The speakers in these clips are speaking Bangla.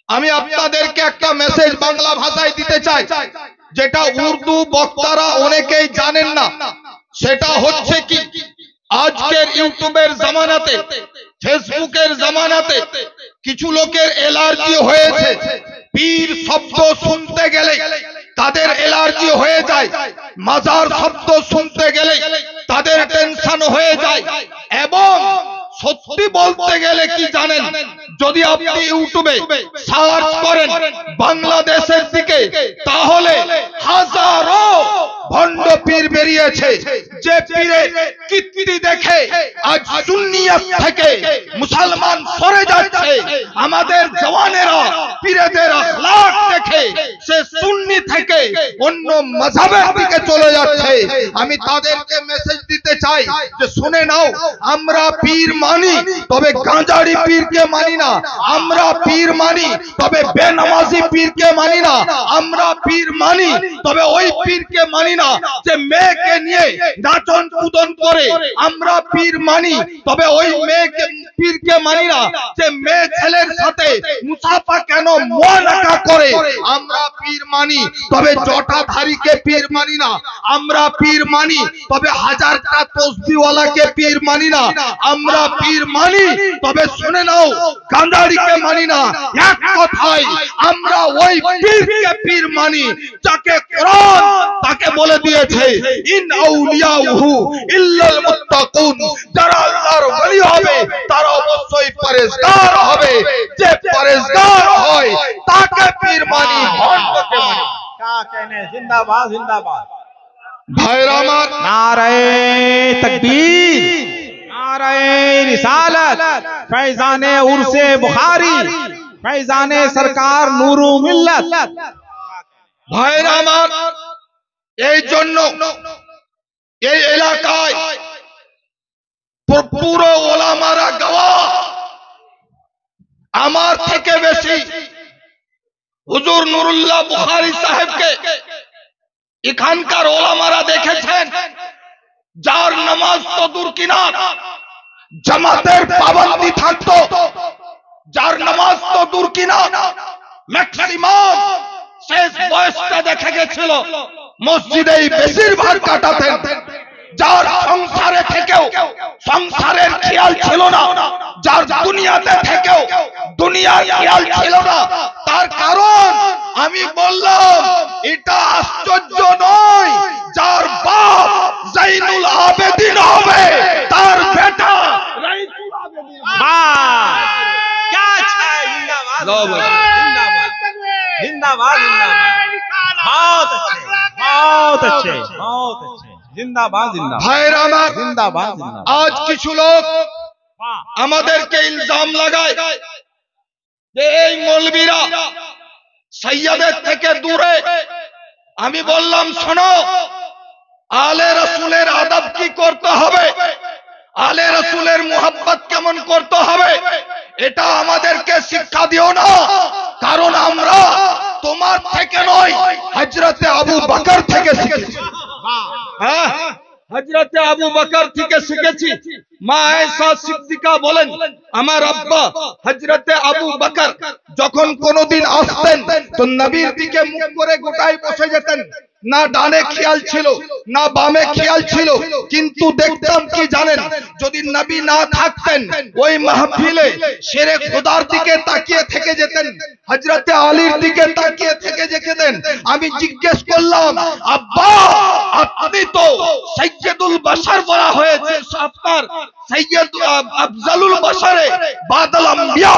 আমি আপনাদেরকে একটা মেসেজ বাংলা ভাষায় দিতে চাই, যেটা উর্দু বক্তারা অনেকেই জানেন না। সেটা হচ্ছে কি, আজকের ইউটিউবের জামানাতে, ফেসবুকের জামানাতে কিছু লোকের অ্যালার্জি হয়েছে। পীর শব্দ শুনতে গেলে তাদের অ্যালার্জি হয়ে যায়, মাজার শব্দ শুনতে গেলে তাদের টেনশন হয়ে যায়। এবং সত্যি বলতে গেলে কি জানেন, যদি আপনি ইউটিউবে সার্চ করেন বাংলাদেশের দিকে, তাহলে হাজারো ভণ্ড পীর বেরিয়েছে। যে পীরের কীর্তি দেখে আজ সুন্নিয়ত থেকে মুসলমান সরে যাচ্ছে। আমাদের জওয়ানেরা পীরদের আখলাক দেখে সে সুন্নি থেকে অন্য মাযহাবের দিকে চলে যাচ্ছে। আমি তাদেরকে মেসেজ দিতে চাই যে শুনে নাও, আমরা পীর মানি, তবে গাঁজাড়ি পীরকে মানি না। আমরা পীর মানি, তবে বেনামাজি পীরকে মানি না। আমরা পীর মানি, তবে ওই পীরকে মানি না যে মেয়েকে নিয়ে নাচন কুদন করে। আমরা পীর মানি, তবে ওই মেয়েকে পীরকে মানি না যে মেয়ে ছেলের সাথে মুসাফা কেন মুআনাকা করে। আমরা পীর মানি, তবে জটাধারীকে পীর মানি না। আমরা পীর মানি, তবে হাজারটা তসবিহওয়ালাকে পীর মানি না। আমরা পীর মানি, তবে শুনে নাও গাঁজাড়িকে মানি না। এক কথায় আমরা ওই পীরকে পীর মানি যাকে কোরআন তাকে বলে দিয়েছে ইন আউলিয়াহু ইল্লাল মুত্তাকুন। যারা আল্লাহর ওলি হবে তারা অবশ্যই পরেজগার হবে। যে পরেজগার হয় তাকে পীর মানি, ভণ্ডকে মানি। क्या कहने, जिंदाबाद जिंदाबाद। ভাইরা আমার, नारे तकबीर, नारे रिसालत, फैजाने उर्से बुखारी, फैजाने सरकार नूरू मिल्लत। ভাইরা আমার, এই জন্য এই এলাকায় পুরো ওলামারা গওয়াহ, আমার থেকে বেশি হুজুর নুরুল্লাহ বুখারী সাহেবকে এখানকার ওলামারা দেখেছেন, যার নামাজ তো দূর কিনার, জামাতের পাবন্দি থাকতো, যার নামাজ তো দূর কিনার, ম্যাক্সিমাম শেষ বয়সটা দেখা গেছিল মসজিদেই বেশিরভাগ কাটাতেন। যার সংসারে থেকেও সংসারের খেয়াল ছিল না, যার দুনিয়াতে থেকেও দুনিয়ার খেয়াল ছিল না। তার কারণ আমি বললাম, এটা আশ্চর্য নয়, যার বাপ জাইনুল আবেদিন হবে তার বেটা রাইসুল আবেদিন। क्या अच्छा है, जिंदाबाद जिंदाबाद जिंदाबाद जिंदाबाद। बहुत अच्छे बहुत अच्छे बहुत अच्छे, जिंदाबाद जिंदाबाद। ভাইরা আমার, जिंदाबाद जिंदाबाद। আজ কিছু লোক আমাদেরকে ইলজাম লাগায় যে এই মৌলবীরা সৈয়দের থেকে দূরে। আমি বললাম, শোনো, আলে রাসূলের আদব কি করতে হবে, আলে রাসূলের মুহাব্বত কেমন করতে হবে, এটা আমাদেরকে শিক্ষা দিও না। কারণ আমরা তোমার থেকে নয়, হযরতে আবু বকর থেকে শিখেছি। হ্যাঁ, হযরতে আবু বকর থেকে শিখেছি। মা আয়েশা সিদ্দিকা বলেন, আমার আব্বা হযরতে আবু বকর যখন কোনদিন আসতেন তো নবীর দিকে মুখ করে গোটায় বসে যেতেন। না ডানে খেয়াল ছিল না বামে খেয়াল ছিল, কিন্তু দেখতাম কি জানেন, যদি নবী না থাকতেন ওই মাহফিলে শেরে খোদার দিকে তাকিয়ে থেকে যেতেন, হযরতে আলীর দিকে তাকিয়ে থেকে যেতেন। আমি জিজ্ঞেস করলাম, আব্বা আপনি তো সাইয়্যিদুল বাশার বলা হয়েছে, আপনার সাইয়্যিদ আফজালুল বাশারে বাদাল আম্বিয়া,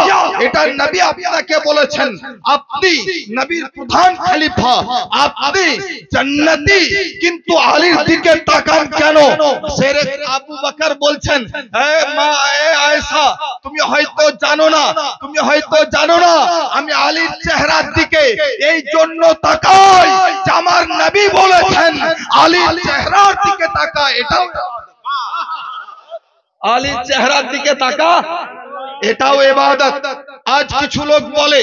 এটা নবী আপনাকে বলেছেন, আপনি নবীর প্রধান খলিফা, আপনি জান্নাতি, কিন্তু আলীর দিকে তাকান কেন? শেরে আবু বকর বলছেন, হে মা আয়েশা, তুমি হয়তো জানো না, তুমি হয়তো জানো না, আমি আলীর চেহারার দিকে এই জন্য তাকাই যে আমার নবী বলেছেন আলীর চেহারার দিকে তাকা। এটাও আলীর চেহারার দিকে তাকা, এটাও ইবাদত। আজ কিছু লোক বলে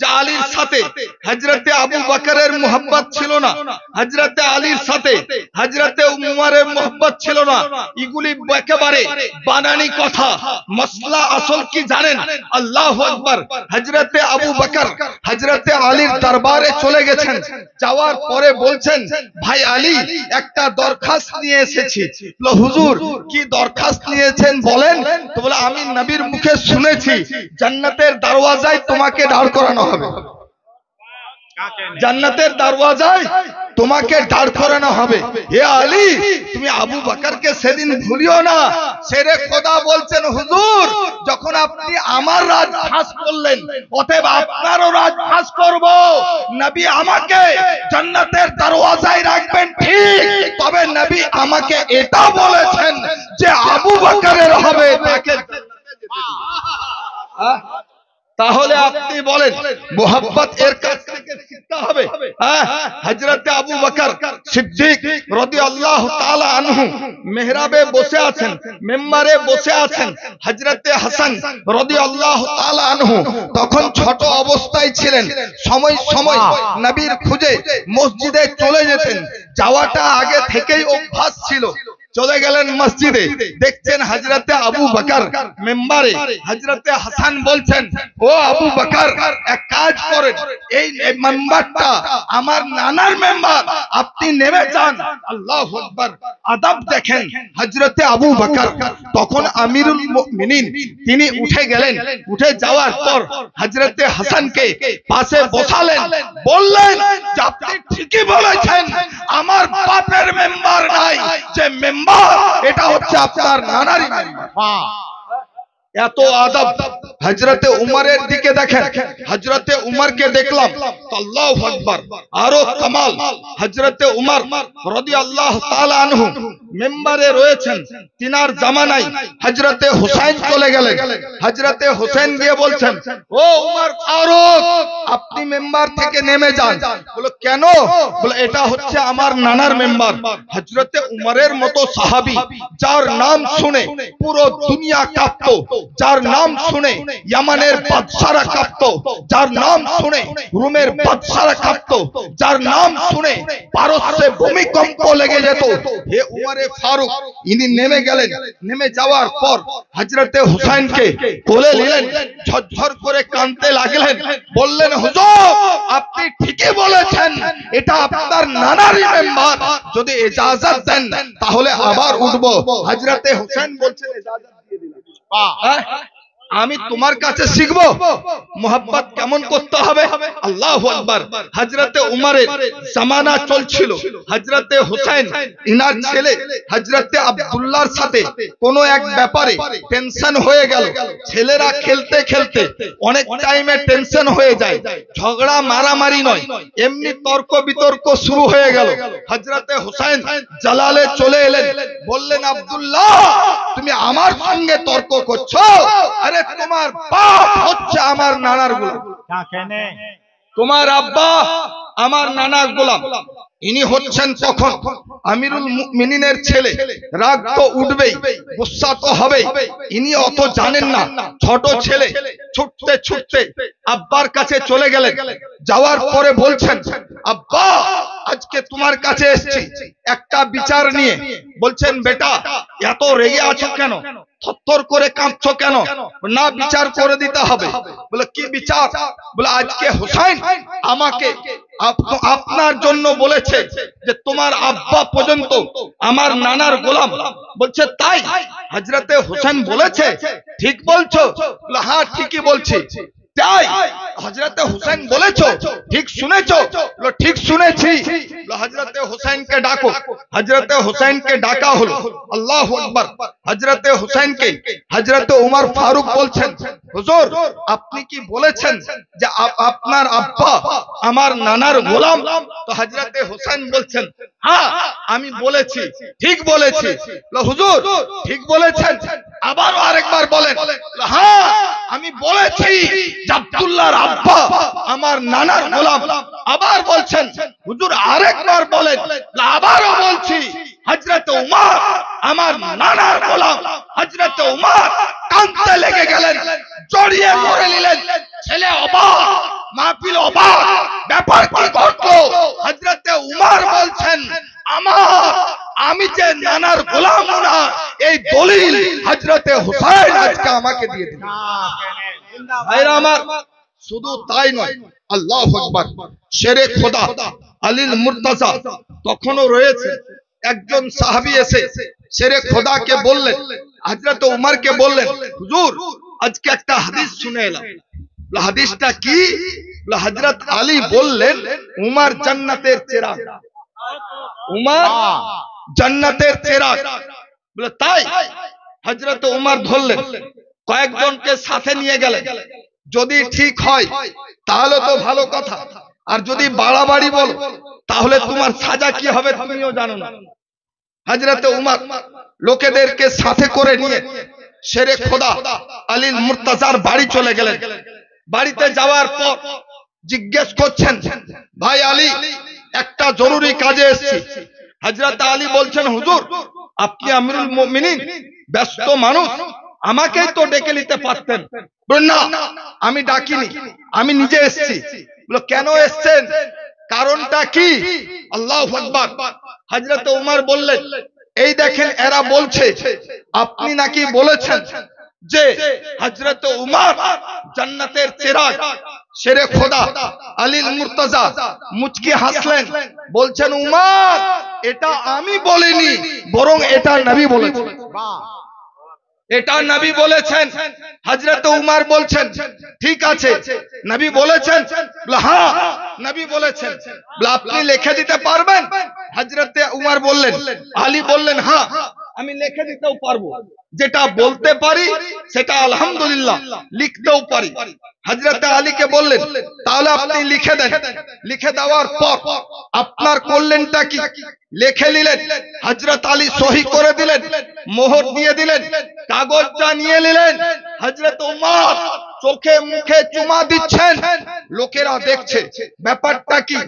যে আলীর সাথে হযরতে আবু বকরের মোহাব্বত ছিল না, হযরতে আলীর সাথে হযরতে উমরের মোহাব্বত ছিল না, এগুলি একেবারে বানানি কথা। মাসলা আসল কি জানেন? আল্লাহু আকবার। হযরতে আবু বকর হযরতে আলীর দরবারে চলে গেছেন, যাওয়ার পরে বলছেন, ভাই আলী একটা দরখাস্ত নিয়ে এসেছি। বলে হুজুর কি দরখাস্ত নিয়েছেন বলেন। তো বলে আমি নবীর মুখে শুনেছি জান্নাতের দরওয়াজায় তোমাকে দাঁড় করানো হবে, জান্নাতের দরওয়াজায় তোমাকে দাঁড় করানো হবে। হে আলী তুমি আবু বকরকে সেদিন ভুলিও না। শেরে খোদা বলছেন, হুজুর যখন আপনি আমার রাজ ফাঁস করলেন, অতএব আপনারও রাজ ফাঁস করব। নবী আমাকে জান্নাতের দরওয়াজায় রাখবেন ঠিক, তবে নবী আমাকে এটা বলেছেন যে আবু বকরের হবে তাকে তাহলে আপনি বলেন মোহাব্বত এর কাছ থেকে শিখতে হবে। হযরতে আবু বকর সিদ্দিক রাদিয়াল্লাহু তাআলা আনহু মেহরাবে বসে আছেন, মিম্বরে বসে আছেন। হযরতে হাসান রাদিয়াল্লাহু তাআলা আনহু তখন ছোট অবস্থায় ছিলেন। সময় সময় নবীর খুঁজে মসজিদে চলে যেতেন, যাওয়াটা আগে থেকেই অভ্যাস ছিল। চলে গেলেন মসজিদে, দেখছেন হযরতে আবু বকর মিম্বরে, হযরতে হাসান বলছেন, ও আবু বকর এক কাজ করেন, এই মিম্বরটা আমার নানার মিম্বর, আপনি নেমে যান। আল্লাহু আকবার। আদব দেখেন হযরতে আবু বকর তখন আমিরুল মুমিনিন, তিনি উঠে গেলেন। উঠে যাওয়ার পর হযরতে হাসানকে পাশে বসালেন, বললেন যে আপনি ঠিকই বলেছেন, আমার বাপের মিম্বর নাই, যে মিম্বর এটা হচ্ছে আপনার নানারই মিম্বর। এত আদব। হযরতে উমরের দিকে দেখেন, হযরতে উমরকে দেখলাম তো আল্লাহু আকবার, আরো কামাল। হযরতে উমর রাদিয়াল্লাহু তাআলা আনহু মিম্বরে রয়েছেন, তিনার জামানায় হযরতে হুসাইন চলে গেলেন। হযরতে হুসাইন গিয়ে বলছেন, ও উমর ফারুক আপনি মিম্বর থেকে নেমে যান। বলে কেন? বলে এটা হচ্ছে আমার নানার মিম্বর। হযরতে উমরের মতো সাহাবী, যার নাম শুনে পুরো দুনিয়া কাঁপতো, যার নাম শুনে ইয়ামানের বাদশারা কাঁপতো, যার নাম শুনে রোমের বাদশারা কাঁপতো, যার নাম শুনে পারস্যে ভূমিকম্প লেগে যেত, হে উমরে ফারুক ইনি নেমে গেলেন। নেমে যাওয়ার পর হযরতে হুসাইনকে কোলে নিলেন, ঝরঝর করে কাঁদতে লাগলেন। বললেন, হুজুর আপনি ঠিকই বলেছেন, এটা আপনার নানারই মেম্বার, যদি ইজাজত দেন তাহলে আবার উঠবো। হযরতে হুসাইন বলছেন, ইজাজত দিয়ে দিলাম। আমি তোমার কাছে শিখবো মোহাব্বত কেমন করতে হবে। আল্লাহু আকবার। হযরতে উমরের জামানা চলছিল। হযরতে হুসাইন ইনার ছেলে হযরতে আব্দুল্লাহর সাথে কোনো এক ব্যাপারে টেনশন হয়ে গেল। ছেলেরা খেলতে খেলতে অনেক টাইমে টেনশন হয়ে যায়, ঝগড়া মারামারি নয়, এমনি তর্ক বিতর্ক শুরু হয়ে গেল। হযরতে হুসাইন জালালে চলে এলেন, বললেন, আব্দুল্লাহ তুমি আমার সঙ্গে তর্ক করছো? আরে তোমার বাপ হচ্ছে আমার নানার গোলাম, তোমার আব্বা আমার নানার গোলাম। ইনি হচ্ছেন তখন আমিরুল মুমিনিনের ছেলে, রাগ তো উঠবেই, গুসা তো হবেই। ইনি অত জানেন না, ছোট ছেলে। ছুটতে ছুটতে আব্বার কাছে চলে গেলেন। যাওয়ার পরে বলছেন, আব্বা আজকে তোমার কাছে এসেছি একটা বিচার নিয়ে। বলছেন, বেটা এত রেগে আছো কেন, থরথর করে কাঁপছো কেন? না বিচার করে দিতে হবে। বলে কি বিচার? বলে আজকে হুসাইন আমাকে আপনার জন্য বলেছে যে তোমার আব্বা পর্যন্ত আমার নানার গোলাম। বলছে তাই? হযরতে হুসাইন বলেছে, ঠিক বলছো? বলে হ্যাঁ ঠিকই বলছি। তাই? হযরতে হুসাইন বলেছো? ঠিক শুনেছো? বলে ঠিক শুনেছি। হযরতে হুসাইনকে ডাকো। হযরতে হুসাইনকে ডাকা হলো। আল্লাহু আকবার। হযরতে হুসাইনকে হযরতে উমর ফারুক বলছেন, হুজুর আপনি কি বলেছেন যে আপনার আব্বা আমার নানার গোলাম? তো হযরতে হুসাইন বলছেন, হ্যাঁ আমি বলেছি, ঠিক বলেছি। হুজুর ঠিক বলেছেন? আবারও আরেকবার বলেন। হ্যাঁ আমি বলেছি আব্দুল্লাহর আব্বা আমার নানার গোলাম। আবার বলছেন, হুজুর আরেকবার বলেন। আবারও বলছি হযরতে উমর আমার নানার গোলাম। হযরতে উমর কাঁদতে লেগে গেলেন, জড়িয়ে ধরে নিলেন। ছেলে অবাক, মাহফিল অবাক, ব্যাপার কি ঘটলো? হযরতে উমর বলছেন আমি যে নানার গোলাম না, এই দলিল হযরতে হুসাইন আজকে আমাকে দিয়ে দিল। ভাইরা আমার, শুধু তাই নয়, আল্লাহু আকবার, শেরে খোদা আলীল মুর্তজা তখনও রয়েছে। একজন সাহাবী এসে শেরে খোদাকে বললেন, হযরত উমরকে বললেন, হুজুর আজকে একটা হাদিস শুনে এলাম। হাদিসটা কি? হযরত আলী বললেন, উমর জান্নাতের চেরাগ। উমর জান্নাতের চেরাগ। বলে তাই? হযরত উমর ধরলেন, কয়েকজনকে সাথে নিয়ে গেলেন। যদি ঠিক হয় তাহলে তো ভালো কথা, আর যদি বাড়াবাড়ি বলো তাহলে তোমার সাজা কি হবে তুমিও জানো না। হযরত উমর লোকেদেরকে সাথে করে নিয়ে শেরে খোদা আলীল মুর্তজার বাড়ি চলে গেলেন। বাড়িতে যাওয়ার পর জিজ্ঞেস করছেন, ভাই আলী, একটা জরুরি কাজে এসেছি। হযরত আলী বলছেন, হুজুর আপনি আমিরুল মুমিনিন, ব্যস্ত মানুষ, আমাকেই তো ডেকে নিতে পারতেন। না, আমি ডাকিনি, আমি নিজে এসেছি। বলো কেন এসেছেন, কারণটা কি? আল্লাহু আকবার। হযরত উমর বললেন, এই দেখেন এরা বলছে আপনি নাকি বলেছেন যে হযরত উমর জান্নাতের চেরাগ। শেরে খোদা আলীল মুর্তজা মুচকি হাসলেন, বলছেন, উমর এটা আমি বলিনি, বরং এটা নবী বলেছেন। এটা নবী বলেছেন। হযরত উমর বলছেন, ঠিক আছে নবী বলেছেন? হ্যাঁ নবী বলেছেন। আপনি লিখে দিতে পারবেন? হযরত উমর বললেন, আলী বললেন, হ্যাঁ আমি লিখে দিতেও পারবো, যেটা বলতে পারি সেটা আলহামদুলিল্লাহ লিখতেও পারি। হযরত আলীকে বললেন, তাহলে আপনি লিখে দেন। লিখে দেওয়ার পর আপনার করলেনটা কি? লিখে নিলেন। হযরত আলী সহি করে দিলেন, মোহর দিয়ে দিলেন, কাগজটা নিয়ে নিলেন। হযরত উমর চোখে মুখে চুমা দিচ্ছেন, লোকেরা দেখছে ব্যাপারটা কি।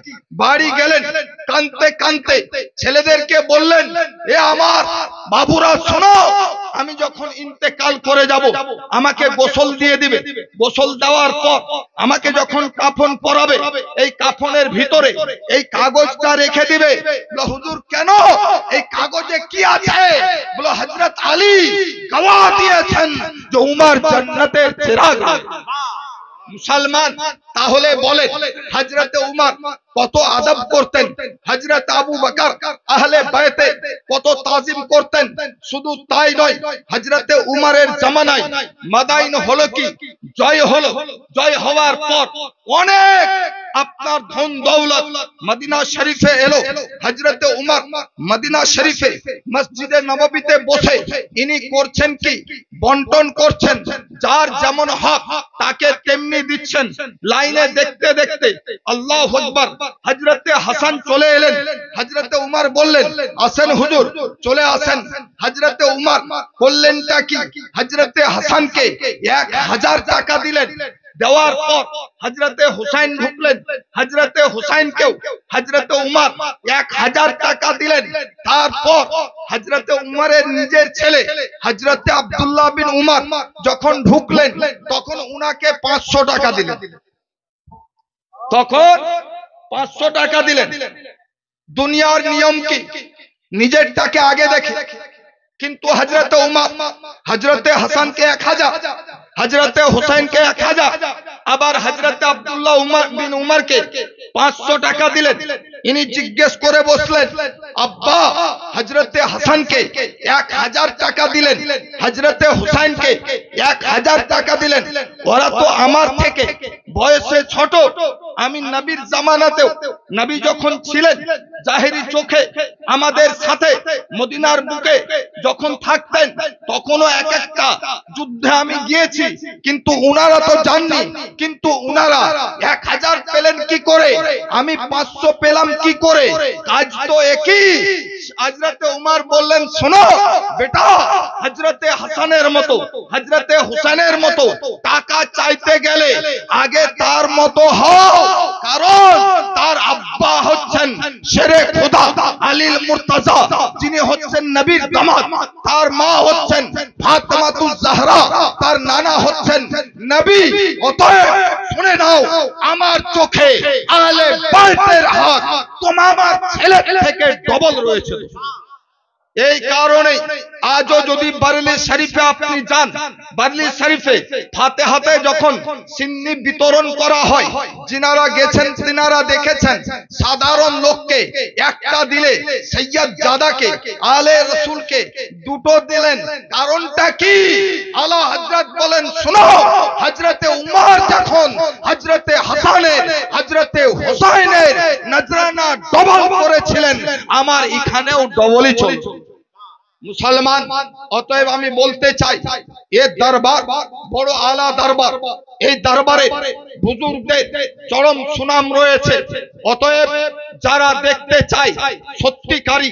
বাড়ি গেলেন, কাঁদতে কাঁদতে ছেলেদেরকে বললেন, এ আমার বাবুরা শোনো, আমি যখন ইন্তেকাল করে যাব আমাকে গোসল দিয়ে দিবে। গোসল দেওয়ার পর আমাকে যখন কাফন পরাবে, এই কাফনের ভিতরে এই কাগজটা রেখে দিবে। বলে হুজুর কেন, এই কাগজে কি আছে? বলে হযরত আলী গওয়া দিয়েছেন যে উমর জান্নাতের চেরাগ। মুসলমান তাহলে বলে হযরত উমর কত আদব করতেন, হযরত আবু বকর আহলে বাইতে কত তাজিম করতেন। শুধু তাই নয়, হযরত উমরের জামানায় মাদাইন হলো কি জয় হলো। জয় হওয়ার পর অনেক আপনার ধন দৌলত মদিনা শরীফে এলো। হযরত উমর মদিনা শরীফে মসজিদে নববীতে বসে ইনি করছেন কি, বন্টন করছেন। যার যেমন হক তাকে তেমনি দিচ্ছেন। লাইনে দেখতে দেখতে আল্লাহু আকবার, হযরত হাসান চলে এলেন। হযরত উমর বললেন, আসেন হুজুর, চলে আসেন। হযরত উমর করলেনটা কি, হযরত হাসানকে 1000 টাকা দিলেন। দেওয়ার পর হযরত হুসাইন ঢুকলেন, হযরত হুসাইনকেও হযরত উমর 1000 টাকা দিলেন। তারপর হযরত উমরের নিজের ছেলে হযরত আব্দুল্লাহ বিন উমর যখন ঢুকলেন, তখন উনাকে 500 টাকা দিলেন। তখন 500 টাকা দিলেন। দুনিয়ার নিয়ম কি, নিজেরটাকে আগে দেখে। কিন্তু হযরত উমর হযরত হাসানকে 1000, হযরত হুসাইনকে 1000, আবার হযরত আব্দুল্লাহ বিন উমরকে 500 টাকা দিলেন। ইনি জিজ্ঞেস করে বসলেন, আব্বা হযরত হাসানকে 1000 টাকা দিলেন, হযরত হুসাইনকে 1000 টাকা দিলেন। ওরা তো আমার থেকে বয়সে ছোট। আমি নবীর জামানাতেও, নবী যখন ছিলেন জাহেরি চোখে আমাদের সাথে মদিনার বুকে যখন থাকতেন, তখনও এক একটা যুদ্ধে আমি গিয়েছি, কিন্তু উনারা তো জাননি। কিন্তু উনারা 1000 পেলেন কি করে, আমি 500 পেলাম কি করে? কাজ তো একই। হযরত উমর বললেন, শোনো বেটা, হযরত হাসানের মতো হযরত হুসাইনের মতো টাকা চাইতে গেলে আগে তার মতো হও, কারণ তার আব্বা হচ্ছেন শেরে খোদা আলীল মুর্তজা, যিনি হচ্ছেন নবীর দামাত। তার মা হচ্ছেন ফাতেমাতুজ জাহরা, তার নানা হচ্ছেন নবী। অতএব শুনে নাও, আমার চোখে আহলে বাইতের হাত তোমার ছেলে থেকে ডবল রয়েছে। এই কারণে আজও যদি বারেলি শরীফে আপনি যান, বারেলি শরীফে ফাতিহাতে যখন সিন্নি বিতরণ করা হয়, যিনারা গেছেন তিনারা দেখেছেন সাধারণ লোককে একটা দিলে সৈয়দ জাদাকে আলে রসুলকে দুটো দিলেন। কারণটা কি? আলা হযরত বলেন, শুনো, হযরতে উমর যখন হযরতে হাসানের হযরতে হুসাইনের নজরানা ডবল করেছিলেন, আমার এখানেও ডবলই চলছে। মুসলমান, অতএব আমি বলতে চাই, এ দরবার বড় আলা দরবার, এই দরবারে বুজুর্গদের চরম সুনাম রয়েছে। অতএব যারা দেখতে চায় সত্যিকারী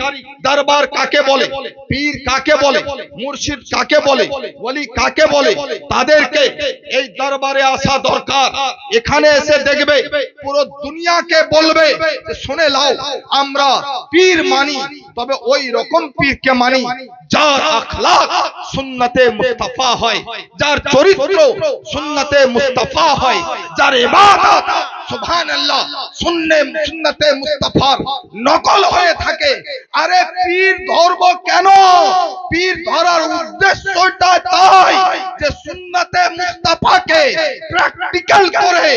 দরবার কাকে বলে, পীর কাকে বলে, মুর্শিদ কাকে বলে, ওলি কাকে বলে, তাদেরকে এই দরবারে আসা দরকার। এখানে এসে দেখবে, পুরো দুনিয়াকে বলবে, শুনে লাও, আমরা পীর মানি, তবে ওই রকম পীরকে মানি যার আখলাক সুন্নতে মুস্তাফা হয়, যার চরিত্র সুন্নতে মুস্তাফা হয়, যার ইবাদত সুবহানাল্লাহ সুন্নতে মুস্তাফার নকল হয়ে থাকে। আরে পীর ধরব কেন? পীর ধরার উদ্দেশ্যটা তাই যে সুন্নতে মুস্তাফাকে প্র্যাকটিক্যাল করে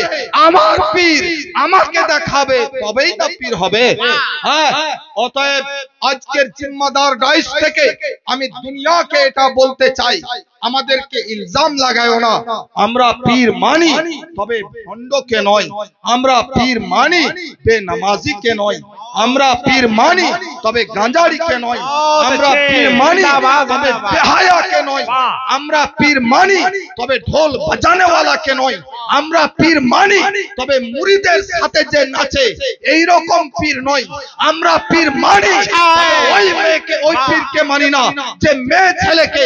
আমার পীর আমাকে দেখাবে, তবেই না পীর হবে। হ্যাঁ, অতএব আজকের জিম্মাদার রাইস থেকে আমি দুনিয়াকে এটা বলতে চাই, আমাদেরকে ইলজাম লাগায়ও না। আমরা পীর মানি, তবে ভণ্ডকে নয়। আমরা পীর মানি, বেনামাজিকে নয়। আমরা পীর মানি, তবে গাঁজাড়িকে নয়। আমরা পীর মানি, তবে বেহায়াকে নয়। আমরা পীর মানি, তবে ঢোল বাজানেওয়ালাকে নয়। আমরা পীর মানি, তবে মুরিদের সাথে যে নাচে এই রকম পীর নয়। আমরা পীর মানি, ওই মেয়েকে, ওই পীরকে মানি না যে মেয়ে ছেলেকে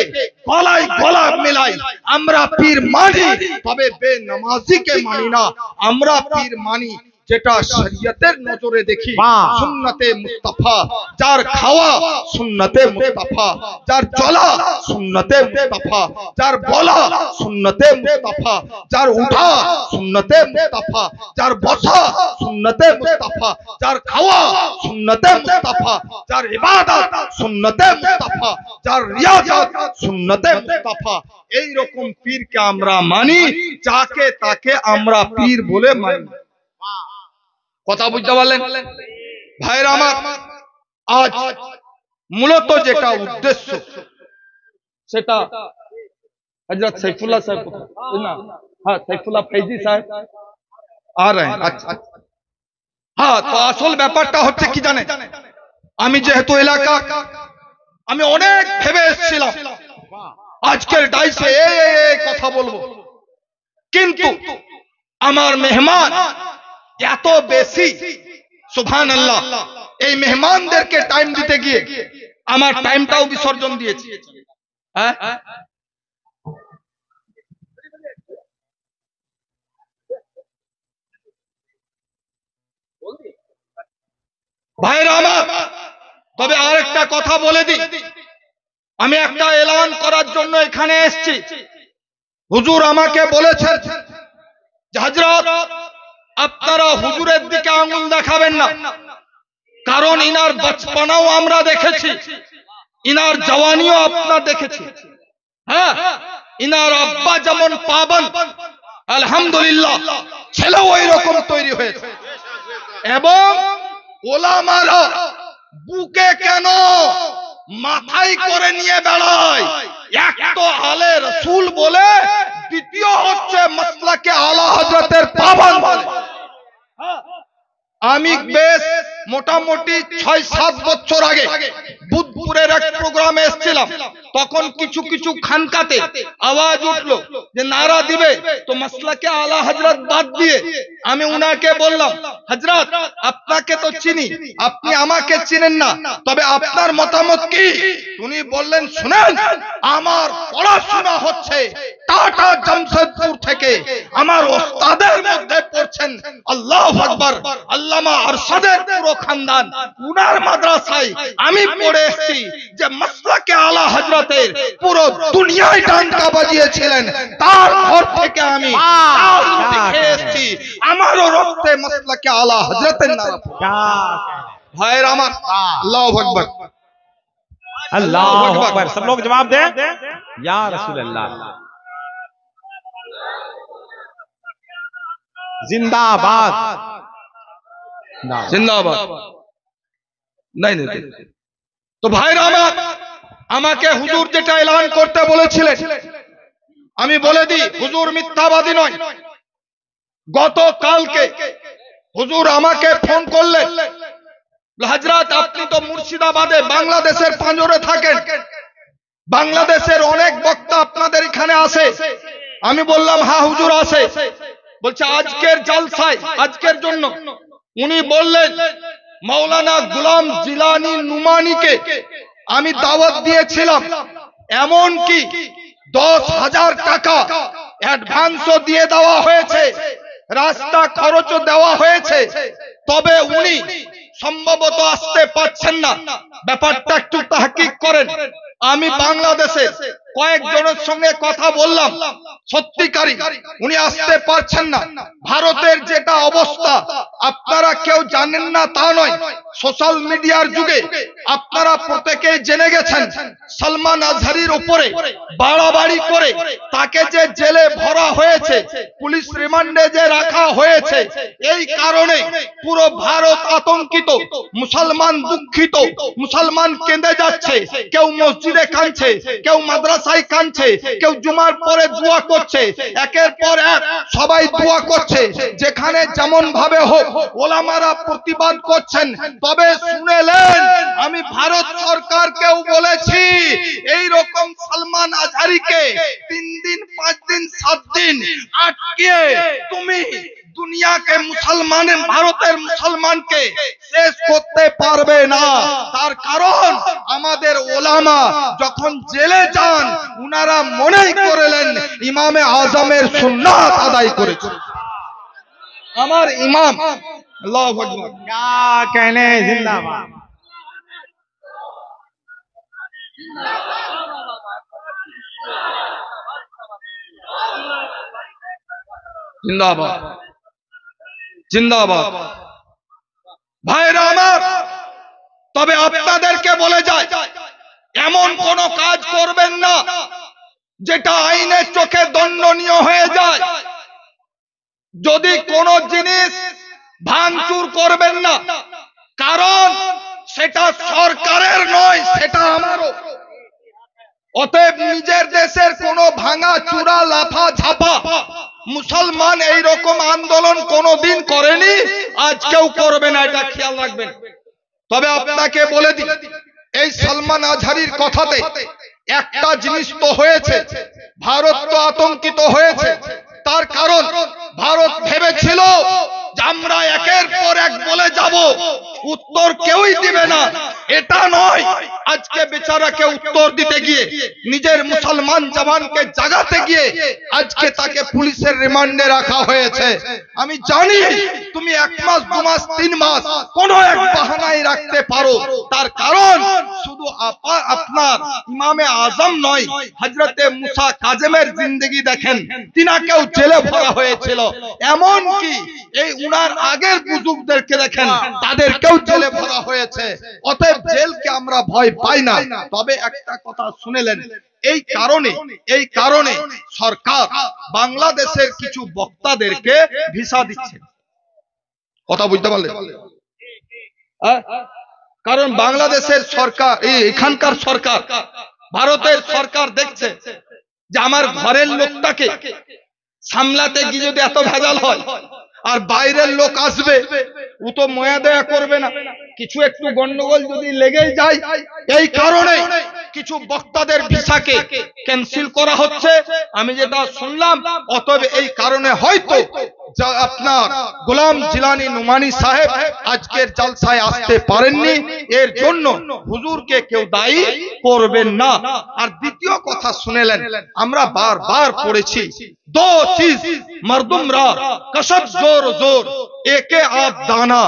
গলায় গলা মেলায়। আমরা পীর মানি, তবে বেনামাজিকে মানি না। আমরা পীর মানি যেটা শরীয়তের নজরে দেখি সুন্নতে মুস্তাফা, যার খাওয়া সুন্নতে মুস্তাফা, যার চলা সুন্নতে মুস্তাফা, যার বলা সুন্নতে মুস্তাফা, যার উঠা সুন্নতে মুস্তাফা, যার বসা সুন্নতে মুস্তাফা, যার খাওয়া সুন্নতে মুস্তাফা, যার ইবাদত সুন্নতে মুস্তাফা, যার রিয়াজত সুন্নতে মুস্তাফা। এই রকম পীরকে আমরা মানি, যাকে তাকে আমরা পীর বলে মানি। কথা বুঝতে পারলেন ভাইরা আমার? আজ মূলত যেটা উদ্দেশ্য, সেটা হযরত সাইফুল্লাহ সাহেব না, হ্যাঁ সাইফুল্লাহ ফৈজি সাহেব आ रहे हैं। अच्छा, হ্যাঁ, তো আসল ব্যাপারটা হচ্ছে কি জানেন, আমি যেহেতু এলাকা, আমি অনেক ভেবে এসেছিলাম আজকের ডাইসে এই কথা বলবো, কিন্তু আমার মেহমান এত বেশি, সুবহানাল্লাহ, এই মেহমানদেরকে টাইম দিতে গিয়ে আমার টাইমটাও বিসর্জন দিয়েছি। হ্যাঁ, ভাইরা আমার, তবে আরেকটা কথা বলে দিই, আমি একটা এলান করার জন্য এখানে এসেছি। হুজুর আমাকে বলেছেন যে হযরত আপনারা হুজুরের দিকে আঙ্গুল দেখাবেন না, কারণ ইনার বচপনাও আমরা দেখেছি, ইনার জওয়ানিও আপনারা দেখেছি। হ্যাঁ, ইনার আব্বা যেমন পাবন, আলহামদুলিল্লাহ ছেলেও ওই রকম তৈরি হয়েছে। এবং ওলামারা বুকে কেন মাথায় করে নিয়ে বেড়ায়, এক তো আলে রসুল বলে, দ্বিতীয় হচ্ছে মাসলাকে আলা হযরতের পাবন বলে। আমি বেশ মোটামুটি 6-7 বছর আগে বুধপুরের এক প্রোগ্রামে এসেছিলাম। তখন কিছু কিছু খানকাতে আওয়াজ উঠলো যে নারা দিবে, তো মাসলাকে আলা হযরত বাদ দিয়ে আমি উনাকে বললাম হযরত আপনাকে তো চিনি, আপনি আমাকে চিনেন না, তবে আপনার মতামত কি? উনি বললেন শুনেন, আমার পড়াশোনা হচ্ছে টাটা জামশেদপুর থেকে, আমার ওস্তাদের মধ্যে পড়ছেন আল্লাহু আকবার আল্লামা আরশাদের পুরো খানদান, উনার মাদ্রাসায় আমি পড়ে এসেছি যে মাসলাকে আলা হযরতের পুরো দুনিয়ায় ডাঙ্কা বাজিয়েছিলেন, তার ঘর থেকে আমি শিখে এসেছি, আমারও রক্তে মাসলাকে আলা হযরতের নাম। ভাইরা আমার, আল্লাহু আকবার अल्लाहु अकबर। सब लोग जवाब दें या रसूल अल्लाह। जिंदाबाद जिंदाबाद। नहीं नहीं, তো ভাইরা আমার, আমাকে হুজুর যেটা এলান করতে বলেছিলেন আমি বলে দিই, হুজুর মিথ্যাবাদী নয়। গতকালকে হুজুর আমাকে ফোন করলেন, হযরত আপনি তো মুর্শিদাবাদে বাংলাদেশের পাঁজরে থাকেন, বাংলাদেশের অনেক বক্তা আপনাদের এখানে আসে। আমি বললাম হ্যাঁ হুজুর আসে। বলছে আজকের জলসায়, আজকের জন্য উনি বললেন মাওলানা গোলাম জিলানী নুমানীকে আমি দাওয়াত দিয়েছিলাম, এমন কি 10,000 টাকা অ্যাডভান্সও দিয়ে দেওয়া হয়েছে, রাস্তা খরচও দেওয়া হয়েছে, তবে উনি সম্ভবত আসতে পারছেন না। ব্যাপারটা একটু তাহকিক করেন। আমি বাংলাদেশে কয়েকজনের সঙ্গে কথা বললাম, সত্যিকারী উনি আসতে পারছেন না। ভারতের যেটা অবস্থা আপনারা কেউ জানেন না তা নয়, সোশ্যাল মিডিয়ার যুগে আপনারা প্রত্যেকেই জেনে গেছেন সালমান আজহারির উপরে বাড়াবাড়ি করে তাকে যে জেলে ভরা হয়েছে, পুলিশ রিমান্ডে যে রাখা হয়েছে, এই কারণে পুরো ভারত আতঙ্কিত, মুসলমান দুঃখিত, মুসলমান কেঁদে যাচ্ছে, কেউ মসজিদে কাঁদছে, কেউ মাদ্রাসায় কাঁদছে, কেউ জুমার পরে দোয়া করছে, একের পর এক সবাই দোয়া করছে, যেখানে যেমন ভাবে হোক ওলামারা প্রতিবাদ করছেন। তবে শুনেলেন, আমি ভারত সরকারকেও বলেছি এই রকম সালমান আজহারিকে 3 দিন 5 দিন 7 দিন আটকে তুমি দুনিয়াকে মুসলমানের, ভারতের মুসলমানকে শেষ করতে পারবে না। তার কারণ আমাদের ওলামা যখন জেলে যান উনারা মনেই করলেন ইমামে আজমের সুন্নাত আদায় করেছে। আমার ইমাম, আল্লাহু আকবার, क्या कहने, जिंदाबाद जिंदाबाद जिंदाबाद। ভাইরা আমার, তবে আপনাদেরকে বলে যায় এমন কোন কাজ করবেন না যেটা আইনের চোখে দণ্ডনীয় হয়ে যায়। যদি কোন জিনিস ভাঙচুর করবেন না, কারণ সেটা সরকারের নয়, সেটা আমারও। অতএব নিজের দেশের কোন ভাঙা চূড়া লাফা ঝাপা মুসলমান এই রকম আন্দোলন কোনদিন করেনি, আজকেও করবে না, এটা খেয়াল রাখবেন। তবে আপনাকে বলে দিই, এই সালমান আজহারির কথাতে একটা জিনিস তো হয়েছে, ভারত তো আতঙ্কিত হয়েছে। তার কারণ ভারত ভেবেছিল যে আমরা একের পর এক বলে যাব, উত্তর কেউই দিবে না। এটা নয়, আজকে বেচারাকে উত্তর দিতে গিয়ে, নিজের মুসলমান জওয়ানকে জাগাতে গিয়ে আজকে তাকে পুলিশের রিমান্ডে রাখা হয়েছে। আমি জানি তুমি 1 মাস 2 মাস 3 মাস কোন এক বাহানায় রাখতে পারো। তার কারণ শুধু আপনার ইমামে আজম নয়, হযরতে মুসা কাজেমের জিন্দেগি দেখেন, তিনাকেও জেলে ভরা হয়েছিল। এমন কি এই উনার আগের বুজুর্গদেরকে দেখেন, তাদেরকেও জেলে ভরা হয়েছে। অতএব জেলকে আমরা ভয় পাই না। তবে একটা কথা শুনেলেন, এই কারণে সরকার বাংলাদেশের কিছু বক্তাদেরকে ভিসা দিচ্ছে। কথা বুঝতে পারলেন? কারণ বাংলাদেশের সরকার, এখানকার সরকার, ভারতের সরকার দেখছে যে আমার ঘরের লোকটাকে সামলাতে গিয়ে যদি এত ভেজাল হয়, আর বাইরের লোক আসবে, ও তো ময়া দয়া করবে না, কিছু একটু গন্ডগোল যদি লেগেই যায়। এই কারণে কিছু বক্তাদের ভিসাকে ক্যান্সেল করা হচ্ছে, আমি যেটা শুনলাম। অতএব এই কারণে হয়তো আপনার গোলাম জিলানী নুমানী সাহেব আজকের জলসায় আসতে পারেননি, এর জন্য হুজুরকে কেউ দায়ী করবেন না। আর দ্বিতীয় কথা শুনেলেন, আমরা বারবার পড়েছি, দো চিজ মরদুমরা কসব জোর জোর, একে আধ দানা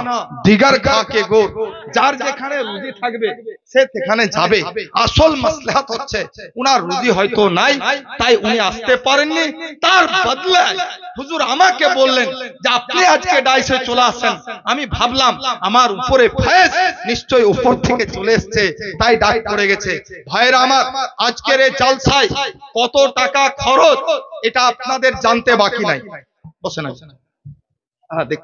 দিগার খা কে গোর। যার যেখানে রুজি থাকবে সে সেখানে যাবে। আসল মাসলাহাত হচ্ছে উনার রুজি হয়তো নাই, তাই উনি আসতে পারেননি। তার বদলে হুজুর আমাকে বললেন যে আপনি আজকে ডাইসে চলে আসেন। আমি ভাবলাম আমার উপরে ফয়েজ নিশ্চয়ই উপর থেকে চলে এসেছে, তাই ডাক পড়ে গেছে। ভাইরা আমার, আজকের এই জলসায় কত টাকা খরচ এটা আপনাদের জানতে বাকি নাই। বসে না,